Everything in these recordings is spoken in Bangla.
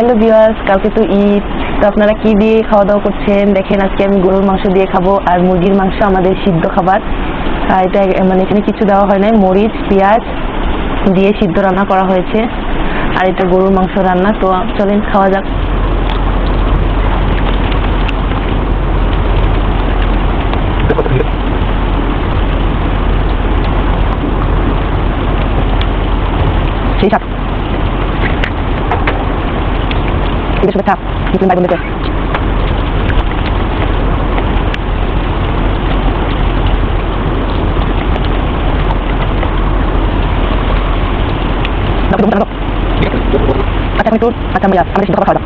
হ্যালো ভিউয়ার্স, কালকে তো ঈদ। তো আপনারা কি দিয়ে খাওয়া দাওয়া করছেন? দেখেন আজকে আমি গরুর মাংস দিয়ে খাবো, আর মুরগির মাংস আমাদের সিদ্ধ খাবার। এটা মানে এখানে কিছু দেওয়া হয় নাই, মরিচ পেঁয়াজ দিয়ে সিদ্ধ রান্না করা হয়েছে। আর এটা গরুর মাংস রান্না। তো চলেন খাওয়া যাক। সেই সাথে ঈদের শুভেচ্ছা মুসলিম ভাই বোনদেরকে। আচ্ছা আমি তো আচ্ছা ভাইয়া আমাদের সিদ্ধ খাবার খাওয়া যাক।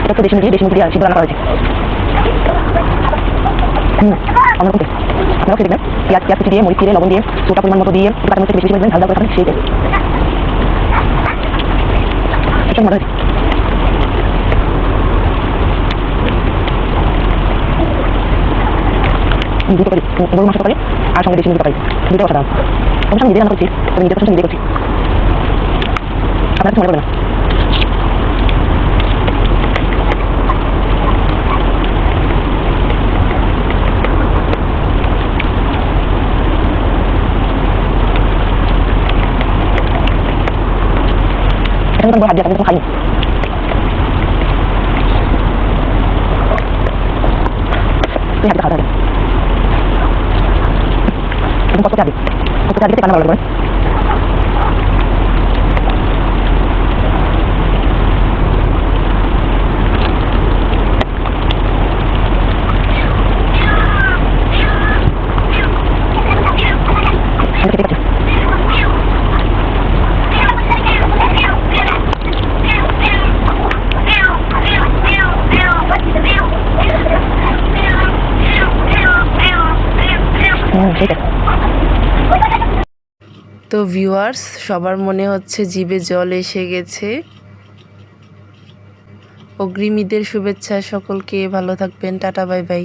এটা তো দেশি মুরগি দিয়ে সিদ্ধ রান্না করা হয়েছে। অন্যরকম টেস্ট। আপনারাও খেয়ে দেখবেন। পেঁয়াজ কুচি দিয়ে মরিচ দিয়ে লবণ দিয়ে চোটা পরিমাণ মতো দিয়ে কাঁচা মরিচ বেশি করে ঝাল ঝাল করে খাবেন, সেই টেস্ট। ভীষণ মজা হয়েছে। দুটো তরকারি, গরুর মাংস তরকারি আর সঙ্গে দেশি মুরগি তরকারি, দুটো অসাধারণ। অবশ্য আমি নিজে রান্না করছি, তবে নিজের প্রশংসা নিজে করছি। আপনারা কিছু মনে করবেন না। এখানে তো হাত দিয়ে আমি খাইনি। তুই হাতে খাওয়া যাবে কত চাবি রান্না ভালো করে। তো ভিউয়ার্স, সবার মনে হচ্ছে জিভে জল এসে গেছে। অগ্রিম ঈদের শুভেচ্ছা সকলকে। ভালো থাকবেন। Tata, bye bye.